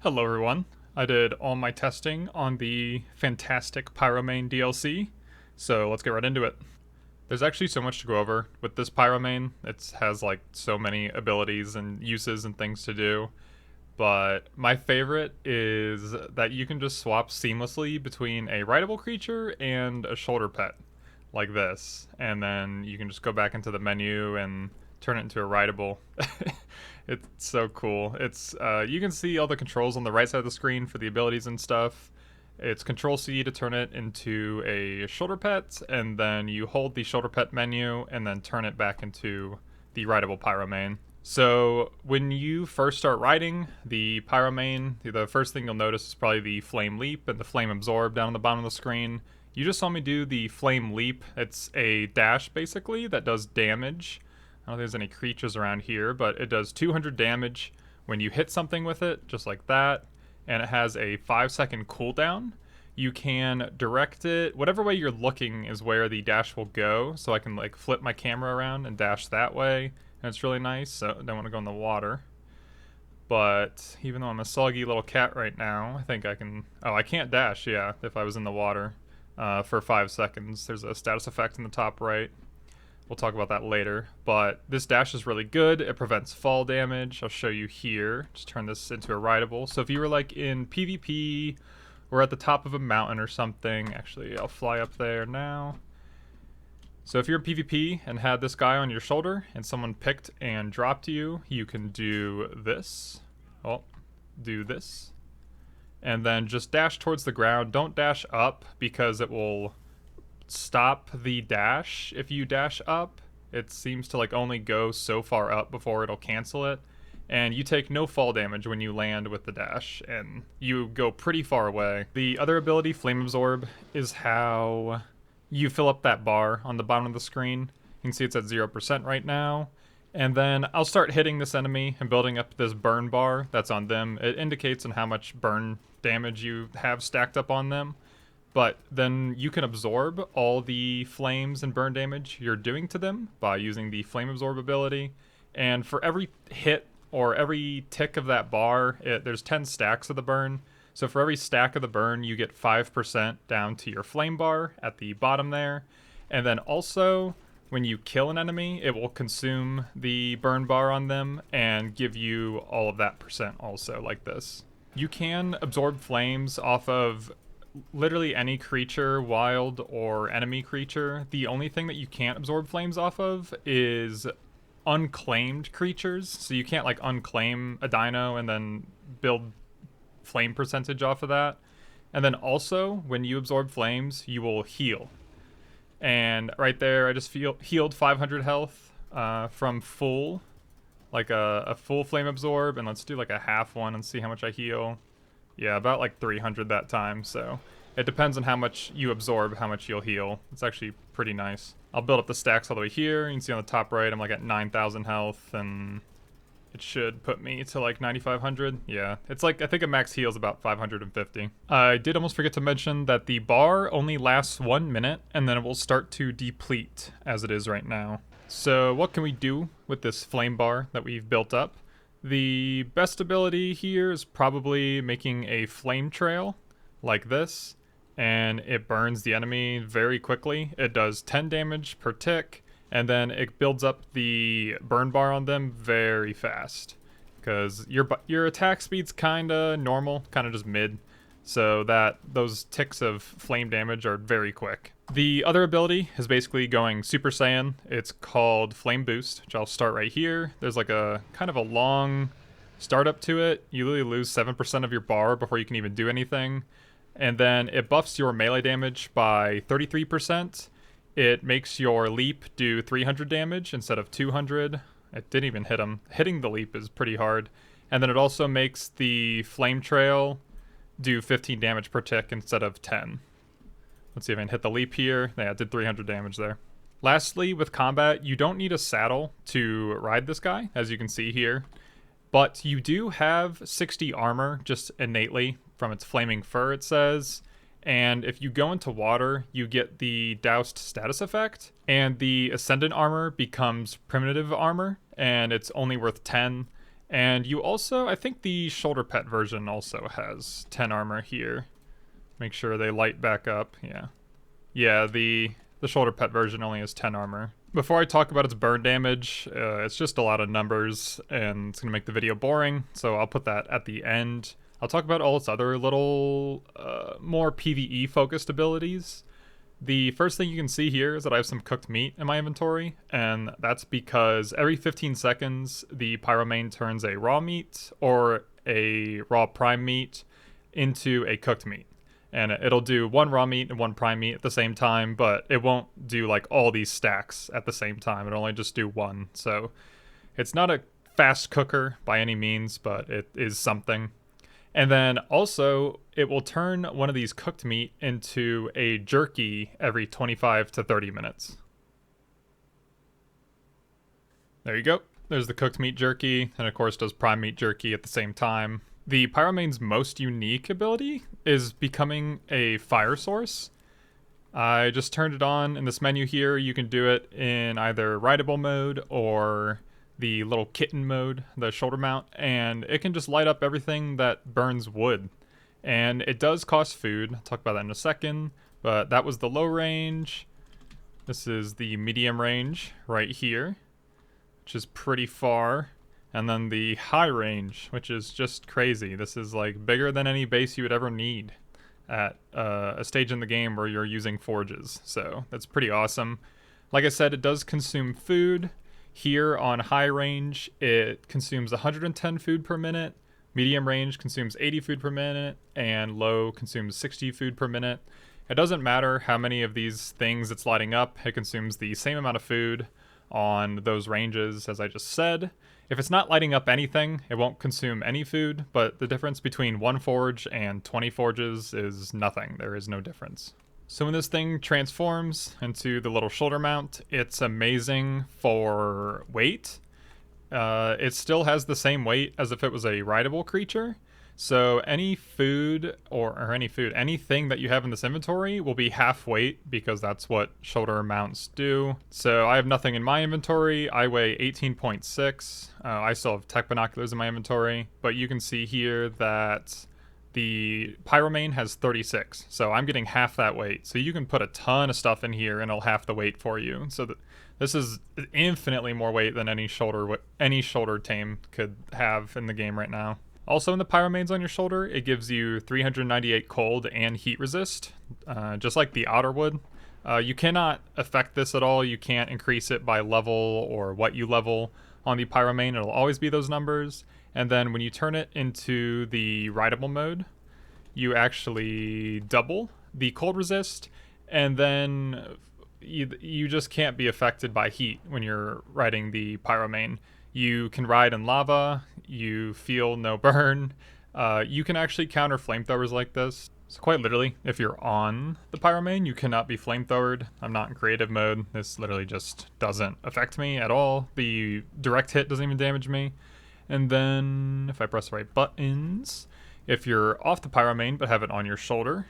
Hello everyone. I did all my testing on the fantastic Pyromane DLC, so let's get right into it. There's actually so much to go over with this Pyromane. It has like so many abilities and uses and things to do, but my favorite is that you can just swap seamlessly between a rideable creature and a shoulder pet, like this, and then you can just go back into the menu and turn it into a rideable. It's so cool. It's you can see all the controls on the right side of the screen for the abilities and stuff. It's Control C to turn it into a shoulder pet, and then you hold the shoulder pet menu and then turn it back into the rideable Pyromane. So when you first start riding the Pyromane, the first thing you'll notice is probably the Flame Leap and the Flame Absorb down on the bottom of the screen. You just saw me do the Flame Leap. It's a dash basically that does damage. I don't think there's any creatures around here, but it does 200 damage when you hit something with it, just like that. And it has a 5-second cooldown. You can direct it, whatever way you're looking is where the dash will go. So I can like flip my camera around and dash that way. And it's really nice, so I don't want to go in the water. But even though I'm a soggy little cat right now, I think I can, oh, I can't dash, yeah, if I was in the water for 5 seconds. There's a status effect in the top right. We'll talk about that later, but this dash is really good. It prevents fall damage. I'll show you here. Just turn this into a rideable. So if you were like in PvP or at the top of a mountain or something, actually I'll fly up there now. So if you're in PvP and had this guy on your shoulder and someone picked and dropped you, you can do this. Oh, do this. And then just dash towards the ground. Don't dash up because it will stop the dash if you dash up. It seems to like only go so far up before it'll cancel it, and you take no fall damage when you land with the dash, and you go pretty far away. The other ability, Flame Absorb, is how you fill up that bar on the bottom of the screen. You can see it's at 0% right now, and then I'll start hitting this enemy and building up this burn bar that's on them. It indicates on how much burn damage you have stacked up on them. But then you can absorb all the flames and burn damage you're doing to them by using the Flame Absorb ability. And for every hit or every tick of that bar, there's 10 stacks of the burn. So for every stack of the burn, you get 5% down to your flame bar at the bottom there. And then also, when you kill an enemy, it will consume the burn bar on them and give you all of that percent also, like this. You can absorb flames off of literally any creature, wild or enemy creature. The only thing that you can't absorb flames off of is unclaimed creatures. So you can't like unclaim a dino and then build flame percentage off of that. And then also, when you absorb flames, you will heal. And right there, I just healed 500 health from full, like a full flame absorb. And let's do like a half one and see how much I heal. Yeah, about like 300 that time, so it depends on how much you absorb, how much you'll heal. It's actually pretty nice. I'll build up the stacks all the way here. You can see on the top right, I'm like at 9,000 health, and it should put me to like 9,500. Yeah, it's like, I think a max heal is about 550. I did almost forget to mention that the bar only lasts 1 minute, and then it will start to deplete as it is right now. So what can we do with this flame bar that we've built up? The best ability here is probably making a flame trail like this, and it burns the enemy very quickly. It does 10 damage per tick, and then it builds up the burn bar on them very fast, because your attack speed's kinda normal, kinda just mid, so that those ticks of flame damage are very quick. The other ability is basically going Super Saiyan. It's called Flame Boost, which I'll start right here. There's like a kind of a long startup to it. You literally lose 7% of your bar before you can even do anything. And then it buffs your melee damage by 33%. It makes your leap do 300 damage instead of 200. It didn't even hit him. Hitting the leap is pretty hard. And then it also makes the flame trail do 15 damage per tick instead of 10. Let's see if I can hit the leap here. Yeah, it did 300 damage there. Lastly, with combat, you don't need a saddle to ride this guy, as you can see here. But you do have 60 armor, just innately, from its flaming fur, it says. And if you go into water, you get the Doused status effect. And the Ascendant armor becomes primitive armor, and it's only worth 10. And you also, I think the shoulder pet version also has 10 armor here. Make sure they light back up. Yeah. Yeah, the shoulder pet version only has 10 armor. Before I talk about its burn damage, it's just a lot of numbers and it's going to make the video boring, so I'll put that at the end. I'll talk about all its other little more PvE focused abilities. The first thing you can see here is that I have some cooked meat in my inventory, and that's because every 15 seconds the Pyromane turns a raw meat or a raw prime meat into a cooked meat. And it'll do one raw meat and one prime meat at the same time, but it won't do like all these stacks at the same time. It'll only just do one. So it's not a fast cooker by any means, but it is something. And then also, it will turn one of these cooked meat into a jerky every 25 to 30 minutes. There you go. There's the cooked meat jerky, and of course does prime meat jerky at the same time. The Pyromane's most unique ability is becoming a fire source. I just turned it on in this menu here. You can do it in either Ridable mode or the little kitten mode, the shoulder mount, and it can just light up everything that burns wood. And it does cost food. I'll talk about that in a second, but that was the low range. This is the medium range right here, which is pretty far. And then the high range, which is just crazy. This is like bigger than any base you would ever need at a stage in the game where you're using forges. So that's pretty awesome. Like I said, it does consume food. Here on high range, it consumes 110 food per minute. Medium range consumes 80 food per minute. And low consumes 60 food per minute. It doesn't matter how many of these things it's lighting up. It consumes the same amount of food on those ranges as I just said. If it's not lighting up anything, it won't consume any food, but the difference between 1 forge and 20 forges is nothing. There is no difference. So when this thing transforms into the little shoulder mount, it's amazing for weight. It still has the same weight as if it was a rideable creature. So any food anything that you have in this inventory will be half weight because that's what shoulder mounts do. So I have nothing in my inventory. I weigh 18.6. I still have tech binoculars in my inventory, but you can see here that the Pyromane has 36. So I'm getting half that weight. So you can put a ton of stuff in here and it'll half the weight for you. So this is infinitely more weight than any shoulder tame could have in the game right now. Also, in the Pyromanes on your shoulder, it gives you 398 cold and heat resist, just like the outer would. You cannot affect this at all. You can't increase it by level or what you level on the Pyromane. It'll always be those numbers. And then when you turn it into the Rideable mode, you actually double the cold resist, and then you just can't be affected by heat when you're riding the Pyromane. You can ride in lava, you feel no burn. You can actually counter flamethrowers like this. So quite literally, if you're on the Pyromane, you cannot be flamethrowered. I'm not in creative mode. This literally just doesn't affect me at all. The direct hit doesn't even damage me. And then if I press the right buttons, if you're off the Pyromane but have it on your shoulder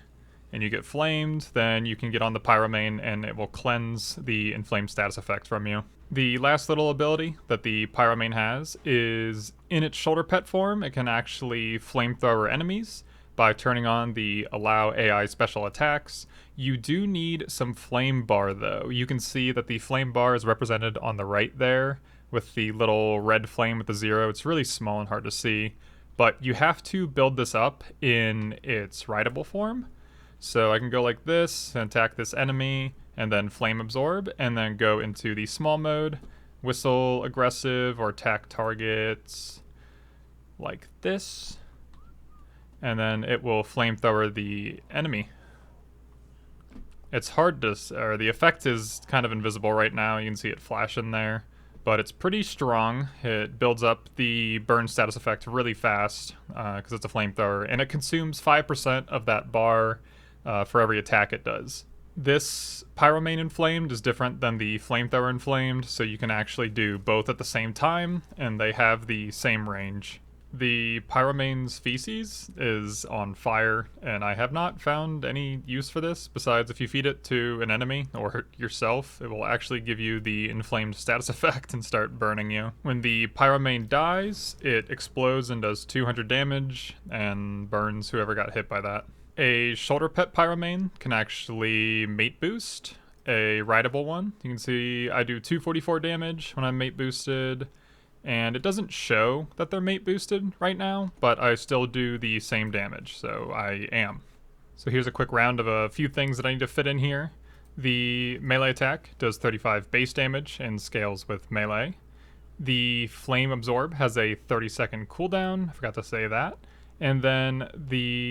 and you get flamed, then you can get on the Pyromane and it will cleanse the inflamed status effect from you. The last little ability that the Pyromane has is in its shoulder pet form, it can actually flamethrower enemies by turning on the allow AI special attacks. You do need some flame bar though. You can see that the flame bar is represented on the right there with the little red flame with the 0. It's really small and hard to see, but you have to build this up in its rideable form. So I can go like this and attack this enemy and then flame absorb and then go into the small mode, whistle aggressive or attack targets like this. And then it will flamethrower the enemy. It's hard to, or the effect is kind of invisible right now. You can see it flash in there, but it's pretty strong. It builds up the burn status effect really fast because it's a flamethrower, and it consumes 5% of that bar for every attack it does. This Pyromane Inflamed is different than the Flamethrower Inflamed, so you can actually do both at the same time, and they have the same range. The Pyromane's feces is on fire, and I have not found any use for this besides if you feed it to an enemy or yourself, it will actually give you the inflamed status effect and start burning you. When the Pyromane dies, it explodes and does 200 damage and burns whoever got hit by that. A shoulder pet Pyromane can actually mate boost, a rideable one. You can see I do 244 damage when I'm mate boosted, and it doesn't show that they're mate boosted right now, but I still do the same damage, so I am. So here's a quick round of a few things that I need to fit in here. The melee attack does 35 base damage and scales with melee. The Flame Absorb has a 30-second cooldown, I forgot to say that. And then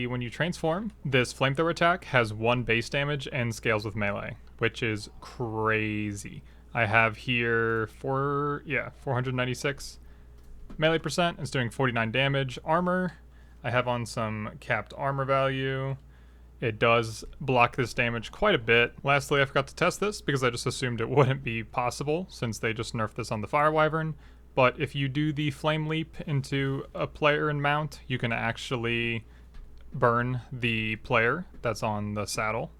when you transform, this Flamethrower attack has 1 base damage and scales with melee, which is crazy. I have here 496 melee percent. It's doing 49 damage. Armor, I have on some capped armor value. It does block this damage quite a bit. Lastly, I forgot to test this because I just assumed it wouldn't be possible since they just nerfed this on the Fire Wyvern. But if you do the Flame Leap into a player and mount, you can actually burn the player that's on the saddle.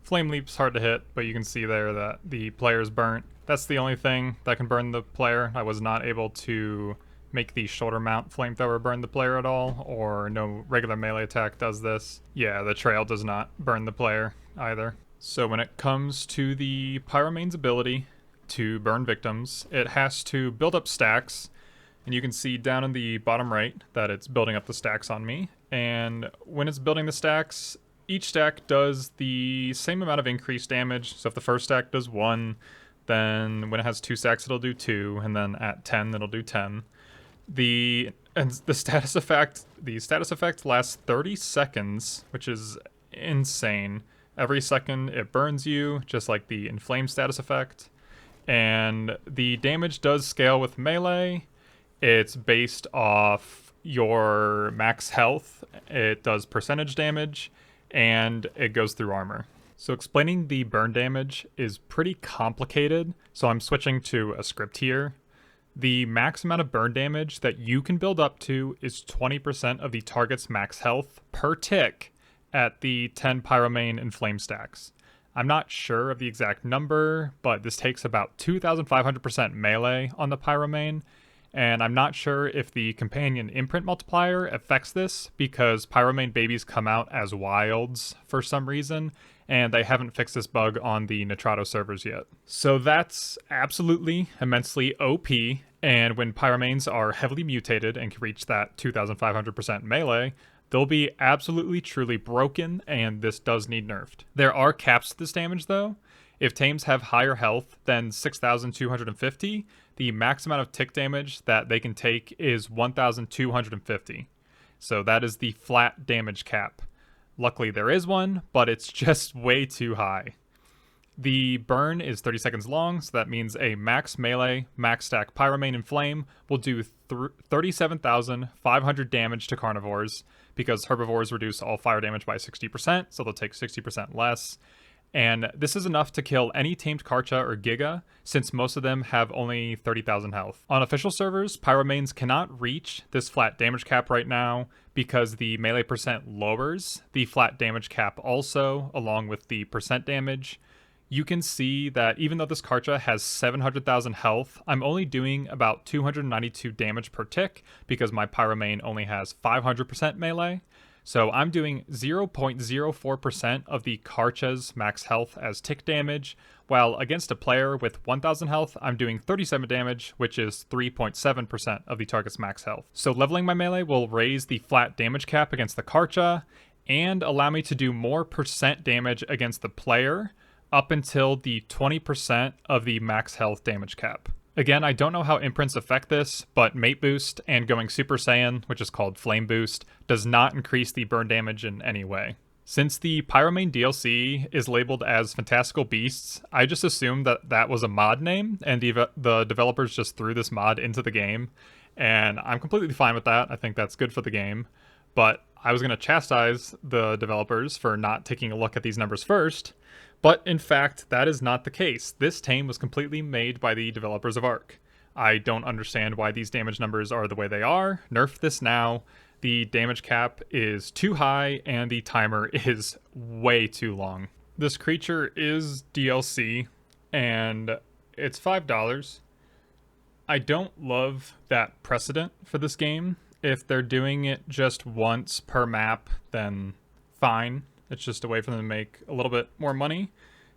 Flame Leap's hard to hit, but you can see there that the player's burnt. That's the only thing that can burn the player. I was not able to make the shoulder mount Flamethrower burn the player at all, or no regular melee attack does this. Yeah, the trail does not burn the player either. So when it comes to the Pyromane's ability to burn victims, it has to build up stacks, and you can see down in the bottom right that it's building up the stacks on me. And when it's building the stacks, each stack does the same amount of increased damage. So if the first stack does 1, then when it has 2 stacks, it'll do 2, and then at 10, it'll do 10. The status effect lasts 30 seconds, which is insane. Every second it burns you, just like the inflamed status effect. And the damage does scale with melee. It's based off your max health. It does percentage damage, and it goes through armor. So explaining the burn damage is pretty complicated, so I'm switching to a script here. The max amount of burn damage that you can build up to is 20% of the target's max health per tick at the 10 Pyromane and Flame stacks. I'm not sure of the exact number, but this takes about 2,500% melee on the Pyromane, and I'm not sure if the companion imprint multiplier affects this because Pyromane babies come out as wilds for some reason, and they haven't fixed this bug on the Nitrato servers yet. So that's absolutely immensely OP, and when Pyromanes are heavily mutated and can reach that 2,500% melee, they'll be absolutely truly broken, and this does need nerfed. There are caps to this damage though. If tames have higher health than 6,250, the max amount of tick damage that they can take is 1,250. So that is the flat damage cap. Luckily there is one, but it's just way too high. The burn is 30 seconds long, so that means a max melee, max stack Pyromane and Flame will do 37,500 damage to carnivores, because herbivores reduce all fire damage by 60%, so they'll take 60% less. And this is enough to kill any tamed Karcha or Giga, since most of them have only 30,000 health. On official servers, Pyromanes cannot reach this flat damage cap right now, because the melee percent lowers the flat damage cap also, along with the percent damage. You can see that even though this Karcha has 700,000 health, I'm only doing about 292 damage per tick, because my Pyromane only has 500% melee. So I'm doing 0.04% of the Karcha's max health as tick damage, while against a player with 1,000 health, I'm doing 37 damage, which is 3.7% of the target's max health. So leveling my melee will raise the flat damage cap against the Karcha, and allow me to do more percent damage against the player, up until the 20% of the max health damage cap. Again, I don't know how imprints affect this, but Mate Boost and going Super Saiyan, which is called Flame Boost, does not increase the burn damage in any way. Since the Pyromane DLC is labeled as Fantastical Beasts, I just assumed that that was a mod name, and the developers just threw this mod into the game, and I'm completely fine with that. I think that's good for the game, but I was going to chastise the developers for not taking a look at these numbers first. But in fact, that is not the case. This tame was completely made by the developers of Ark. I don't understand why these damage numbers are the way they are. Nerf this now. The damage cap is too high and the timer is way too long. This creature is DLC and it's $5. I don't love that precedent for this game. If they're doing it just once per map, then fine. It's just a way for them to make a little bit more money.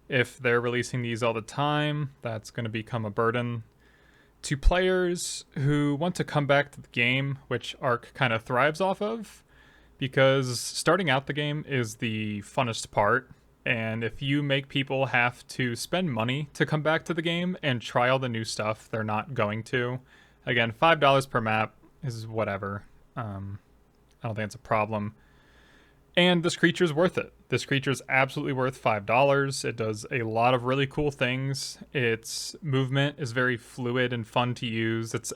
If they're releasing these all the time, that's going to become a burden to players who want to come back to the game, which Arc kind of thrives off of, because starting out the game is the funnest part. And if you make people have to spend money to come back to the game and try all the new stuff, they're not going to. Again, $5 per map is whatever. I don't think it's a problem. And this creature is worth it. This creature is absolutely worth $5. It does a lot of really cool things. Its movement is very fluid and fun to use. It's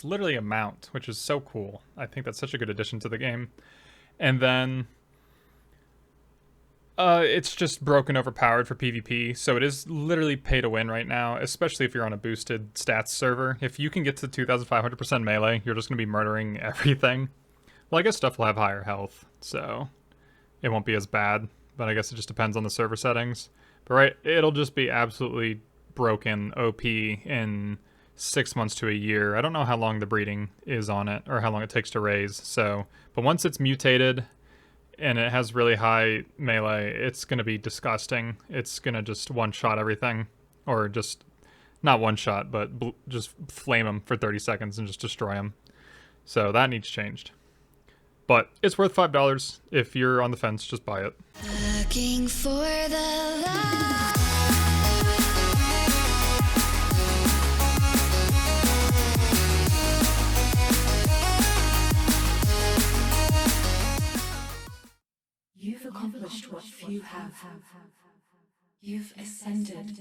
literally a mount, which is so cool. I think that's such a good addition to the game. And then it's just broken overpowered for PvP, so it is literally pay to win right now, especially if you're on a boosted stats server. If you can get to 2,500% melee, you're just going to be murdering everything. Well, I guess stuff will have higher health, so it won't be as bad, but I guess it just depends on the server settings. But right, it'll just be absolutely broken OP in 6 months to a year. I don't know how long the breeding is on it, or how long it takes to raise, so... But once it's mutated, and it has really high melee, it's going to be disgusting. It's going to just one-shot everything. Or just, not one-shot, but just flame them for 30 seconds and just destroy them. So that needs changed. But it's worth $5. If you're on the fence, just buy it. Looking for the love. You've accomplished what few have. You've ascended